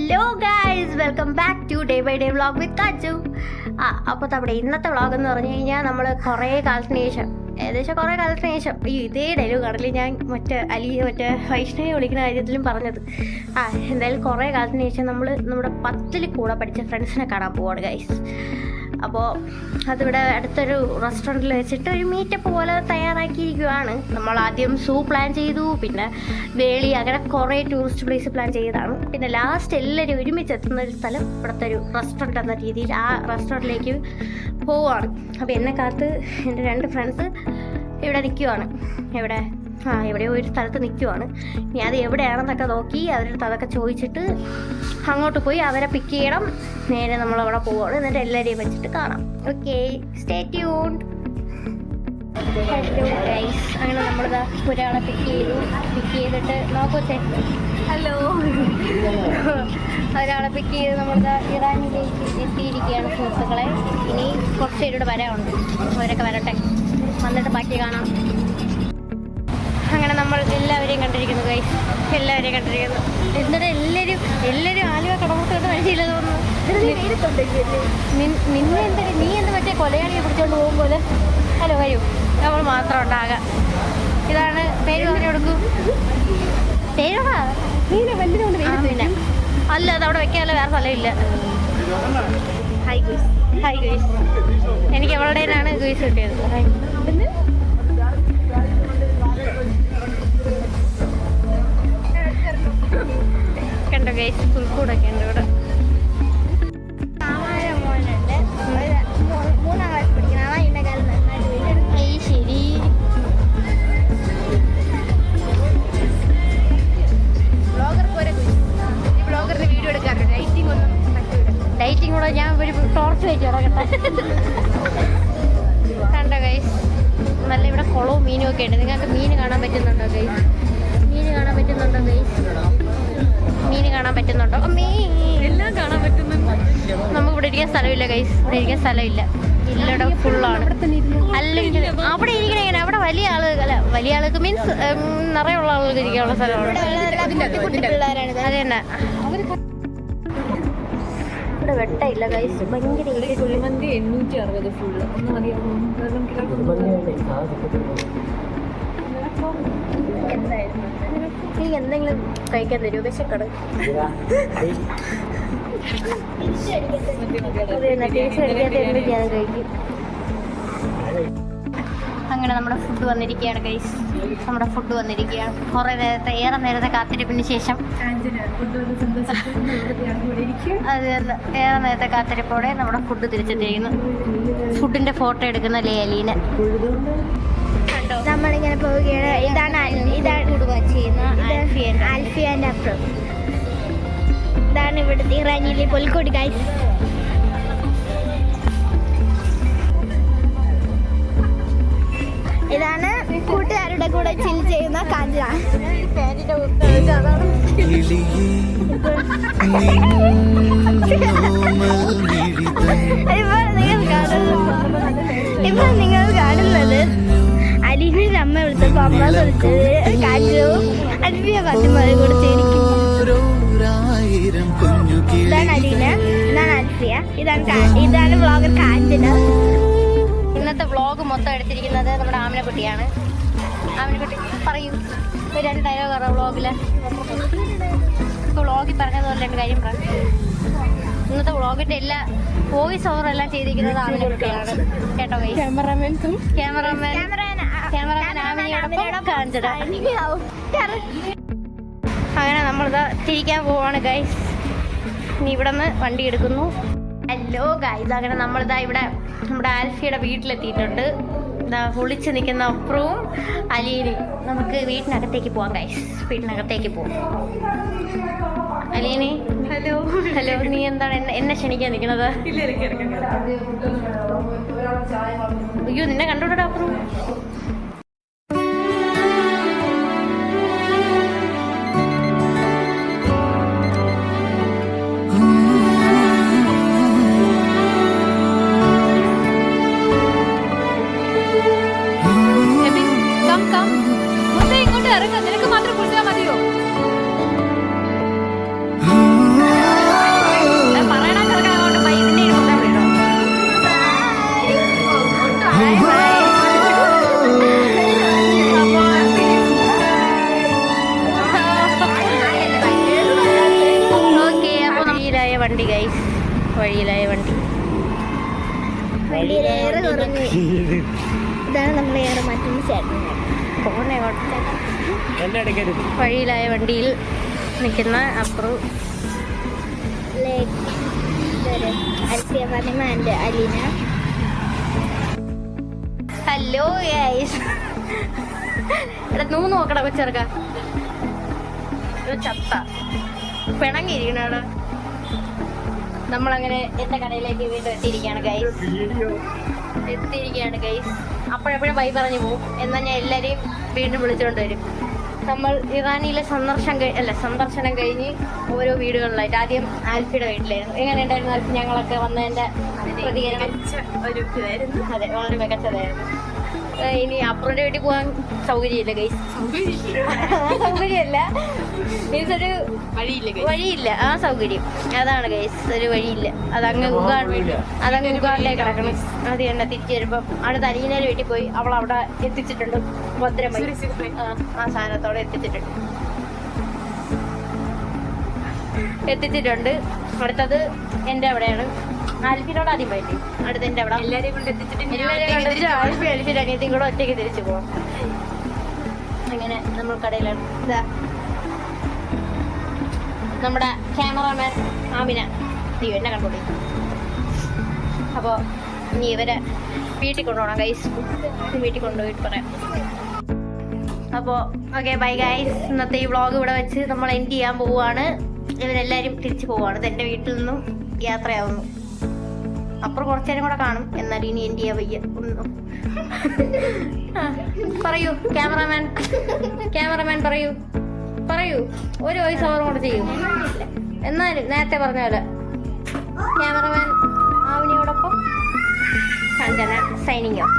Hello guys, welcome back to day by day vlog with Kachu. അപ്പോൾ നമ്മുടെ ഇന്നത്തെ vlog എന്ന് പറഞ്ഞു കഴിഞ്ഞാൽ നമ്മൾ കുറേ കാലത്തിന് ശേഷം ഇതേ ഡയലോഗ് കടലിൽ ഞാൻ മറ്റേ വൈഷ്ണവി വിളിക്കുന്ന കാര്യത്തിലും പറഞ്ഞത്. എന്തായാലും കുറേ കാലത്തിന് ശേഷം നമ്മൾ നമ്മുടെ 10ൽ കൂടെ പഠിച്ച ഫ്രണ്ട്സിനെ കാണാൻ പോവാണ് ഗൈസ്. അപ്പോൾ അതിവിടെ അടുത്തൊരു റെസ്റ്റോറൻറ്റിൽ വെച്ചിട്ട് ഒരു മീറ്റപ്പ് പോലെ തയ്യാറാക്കിയിരിക്കുകയാണ്. നമ്മൾ ആദ്യം സൂ പ്ലാൻ ചെയ്തു, പിന്നെ വേളി, അങ്ങനെ കുറേ ടൂറിസ്റ്റ് പ്ലേസ് പ്ലാൻ ചെയ്തതാണ്. പിന്നെ ലാസ്റ്റ് എല്ലാവരും ഒരുമിച്ച് എത്തുന്ന ഒരു സ്ഥലം ഇവിടുത്തെ ഒരു റെസ്റ്റോറൻറ്റ് എന്ന രീതിയിൽ ആ റെസ്റ്റോറൻറ്റിലേക്ക് പോവുകയാണ്. അപ്പോൾ എന്നെ കാത്ത് എൻ്റെ 2 ഫ്രണ്ട്സ് ഇവിടെ നിൽക്കുവാണ്. എവിടെയോ ഒരു സ്ഥലത്ത് നിൽക്കുവാണ്. ഇനി അത് എവിടെയാണെന്നൊക്കെ നോക്കി അവരുടെ അതൊക്കെ ചോദിച്ചിട്ട് അങ്ങോട്ട് പോയി അവരെ പിക്ക് ചെയ്യണം. നേരെ നമ്മളവിടെ പോവുകയാണ്. എന്നിട്ട് എല്ലാവരെയും വെച്ചിട്ട് കാണാം. Okay, stay tuned. Hello guys, അങ്ങനെ നമ്മളിതാ ഒരാളെ പിക്ക് ചെയ്തിട്ട് നോക്കട്ടെ. ഹലോ, ഒരാളെ പിക്ക് ചെയ്ത് നമ്മളിതാ ഇറാനിലേക്ക് എത്തിയിരിക്കുകയാണ് സുഹൃത്തുക്കളെ. ഇനി കുറച്ച് പേരുടെ വരാനുണ്ട്. അവരൊക്കെ വരട്ടെ, വന്നിട്ട് ബാക്കി കാണാം. അങ്ങനെ നമ്മൾ എല്ലാവരെയും കണ്ടിരിക്കുന്നു ഗൈസ്, എന്നിട്ട് എല്ലാവരും ആലുവ കടമുട്ടോട്ട് കഴിച്ചില്ല തോന്നുന്നു. നീ എന്താ മറ്റേ കൊലയാളിയെ പിടിച്ചോണ്ട് പോകും പോലെ. ഹലോ, വരൂ, നമ്മൾ മാത്രം ഉണ്ടാകാം. ഇതാണ് പേര്, പറഞ്ഞു കൊടുക്കൂ. പേരാ പിന്നെ അല്ല, അതവിടെ വെക്കാനല്ല, വേറെ സ്ഥലമില്ല. Hi guys. എനിക്ക് എവിടെയാണ് ഗുയ്സ് കിട്ടിയത്. കണ്ടോ ഗൈസ്, പുൽക്കൂടൊക്കെ ഉണ്ട് ഇവിടെ. ശരി, ബ്ലോഗറിന് വീഡിയോ എടുക്കാറുണ്ട്. ഡൈറ്റിംഗ് കൂടെ ഞാൻ ഒരു ടോർച്ച് വെച്ച് ഇറങ്ങട്ടെ. കണ്ടോ ഗൈസ്, നല്ല ഇവിടെ കുളവും മീനും ഒക്കെ ഉണ്ട്. നിങ്ങൾക്ക് മീൻ കാണാൻ പറ്റുന്നുണ്ടോ ഗൈസ്? മീൻ കാണാൻ പറ്റുന്നുണ്ടോ? എല്ലാം കാണാൻ പറ്റുന്നുണ്ട്. നമുക്കിവിടെ ഇരിക്കാൻ സ്ഥലമില്ല ഗൈസ്, ഇവിടെ ഇരിക്കാൻ സ്ഥലമില്ല. ഇല്ലടെ ഫുള്ളാണ്. അല്ലെങ്കിൽ അവിടെ ഇരിക്കണ എങ്ങനെ? അവിടെ വലിയ ആളുകൾക്ക് മീൻസ് നിറയുള്ള ആളുകൾക്ക് ഇരിക്കാനുള്ള സ്ഥലമാണ്. അത് തന്നെ. ഇവിടെ വെട്ടമില്ല ഗൈസ്, ഭയങ്കര കുഴിമന്തി 860 ഫുള്ള്. നീ എന്തെങ്കിലും കഴിക്കാൻ തരുമോ? വിശക്കട്. കഴിക്കും. അങ്ങനെ നമ്മുടെ ഫുഡ് വന്നിരിക്കുകയാണ് ഗൈസ്. ഏറെ നേരത്തെ കാത്തിരിപ്പിന് ശേഷം, ഏറെ നേരത്തെ കാത്തിരിപ്പോടെ നമ്മുടെ ഫുഡ് തിരിച്ചെത്തിയിരിക്കുന്നു. ഫുഡിന്റെ ഫോട്ടോ എടുക്കുന്ന ലേലീന. നമ്മളിങ്ങനെ പോവുകയാണ്. ഇതാണ് ആൽഫിയാൻ്റെ അപ്പുറം. ഇതാണ് ഇവിടുത്തെ ഇറാനിയിലെ പുൽക്കൂട് ഗൈസ്. ഇതാണ് കൂട്ടുകാരുടെ കൂടെ ചിൽ ചെയ്യുന്ന കാഞ്ചന. ഇപ്പോൾ നിങ്ങൾ കാണുന്നത് അലീനയുടെ അമ്മ വിളിച്ചപ്പോൾ അമ്മ വിളിച്ചത് കാജുവും അൽഫിയ ഫാത്തിമയും കൂടെ ചേരിക്കും. ഇതാണ് അലീന, ഇതാണ് അൽഫിയ, ഇതാണ് വ്ളോഗർ കാഞ്ചന. ഇന്നത്തെ വ്ളോഗ് മൊത്തം എടുത്തിരിക്കുന്നത് നമ്മുടെ ആമിനക്കുട്ടിയാണ്. ആമിനക്കുട്ടി പറയൂ, 2 ഡയലോഗ് പറ വ്ളോഗിൽ. വ്ളോഗിൽ പറഞ്ഞതുപോലെ 2 കാര്യം പറ. ഇന്നത്തെ വ്ളോഗിന്റെ എല്ലാ വോയിസ് ഓവർ എല്ലാം ചെയ്തിരിക്കുന്നത് ആമിനക്കുട്ടിയാണ് കേട്ടോ. ക്യാമറമാൻ ആമിനയോടൊപ്പം കാഞ്ചന. അങ്ങനെ നമ്മളിതാ തിരിക്കാൻ പോവാണ് ഗൈസ്. ഇനി ഇവിടെ നിന്ന് വണ്ടി എടുക്കുന്നു. ഹലോ ഗൈസ്, അങ്ങനെ നമ്മളിതാ ഇവിടെ നമ്മുടെ ആൽഫിയുടെ വീട്ടിലെത്തിയിട്ടുണ്ട്. ഇതാ ഒളിച്ച് നിൽക്കുന്ന അപ്പുറവും അലീനയും. നമുക്ക് വീട്ടിനകത്തേക്ക് പോവാം ഗൈസ്, വീട്ടിനകത്തേക്ക് പോവാം. അലീനി, ഹലോ. നീ എന്താണ് എന്നെ ക്ഷണിക്കാൻ നിൽക്കുന്നത്? അയ്യോ, നിന്നെ കണ്ടുകൂടാ അപ്പുറം. ഇങ്ങോട്ട് ഇറങ്ങാം, നിനക്ക് മാത്രം കുളിച്ചാൽ മതിയോ? വഴിയിലായ വണ്ടി. വണ്ടിയിലേറെ കുറഞ്ഞു. ഇതാണ് നമ്മൾ ഏറെ മാറ്റുന്ന ചേട്ടൻ. പോണേ വഴിയിലായ വണ്ടിയിൽ നിൽക്കുന്ന Apru, Alfiya Fathima and Aleena. Hello guys. എടാ നൂന്ന് നോക്കടാ കൊച്ചിറക്ക ചത്ത പിണങ്ങിയിരിക്കണ. നമ്മളങ്ങനെ എന്റെ കടയിലേക്ക് വീണ്ടും എത്തിയിരിക്കുകയാണ് ഗൈസ്. അപ്പോഴെപ്പോഴും ബൈ പറഞ്ഞു പോകും. എന്നാൽ ഞാൻ എല്ലാവരെയും വീണ്ടും വിളിച്ചുകൊണ്ട് വരും. നമ്മൾ ഇറാനിലെ സന്ദർശനം കഴിഞ്ഞ് ഓരോ വീടുകളിലായിട്ട് ആദ്യം ആൽഫിയുടെ വീട്ടിലായിരുന്നു. എങ്ങനെ ഉണ്ടായിരുന്നു ആൽഫി? ഞങ്ങളൊക്കെ വന്നതിന്റെ പ്രതികരണം അതെ വളരെ മികച്ചതായിരുന്നു. ഇനി അപ്പുറത്തെ വീട്ടിൽ പോകാൻ സൗകര്യമില്ല ഗൈസ്. സൗകര്യമല്ല മീൻസ് ഒരു വഴിയില്ല. ആ സൗകര്യം അതാണ് ഗൈസ്, ഒരു വഴിയില്ല. അതങ്ങ് ഉഗാണ്ടിലേക്ക് കിടക്കണം. അത് തന്നെ തിരിച്ചു വരുമ്പം അടുത്ത അലീനയുടെ വീട്ടിൽ പോയി അവൾ അവിടെ എത്തിച്ചിട്ടുണ്ട്. ഭദ്രമായി ആ സാധനത്തോടെ എത്തിച്ചിട്ടുണ്ട്. അടുത്തത് എന്റെ അവിടെയാണ്. ആൽഫിനോട് ആദ്യം പോയിട്ട് അടുത്ത എന്റെ അവിടെ എല്ലാവരെയും കൊണ്ട് എത്തിച്ചിട്ട് ആൽഫി അനിയത്തിയും കൂടെ ഒറ്റയ്ക്ക് തിരിച്ചു പോകാം. അങ്ങനെ നമ്മൾ കടയിലാണ്. ഇതാ നമ്മുടെ ക്യാമറാമാൻ ആമിന എന്നെ കണ്ടോളി. അപ്പോൾ ഇനി ഇവരെ വീട്ടിൽ കൊണ്ടുപോകണം ഗൈസ്. വീട്ടിൽ കൊണ്ടുപോയിട്ട് പറയാം. അപ്പോൾ ഓക്കെ ബൈ ഗൈസ്. ഇന്നത്തെ ഈ വ്ളോഗ് ഇവിടെ വെച്ച് നമ്മൾ എൻഡ് ചെയ്യാൻ പോവുകയാണ്. ഇവരെല്ലാവരും തിരിച്ചു പോവുകയാണ്. ഇത് എൻ്റെ വീട്ടിൽ നിന്നും യാത്രയാവുന്നു. അപ്പുറം കുറച്ചു നേരം കൂടെ കാണും. എന്നാലും ഇനി എൻഡ് ചെയ്യാൻ വയ്യ ഒന്നും. പറയൂ ക്യാമറമാൻ പറയൂ ഒരു വോയിസ് ഓവർ കൂടെ ചെയ്യൂ. എന്നാലും നേരത്തെ പറഞ്ഞ പോലെ ക്യാമറമാൻ ആവിനിയോടൊപ്പം സഞ്ജന സൈനിങ് ഓഫ്.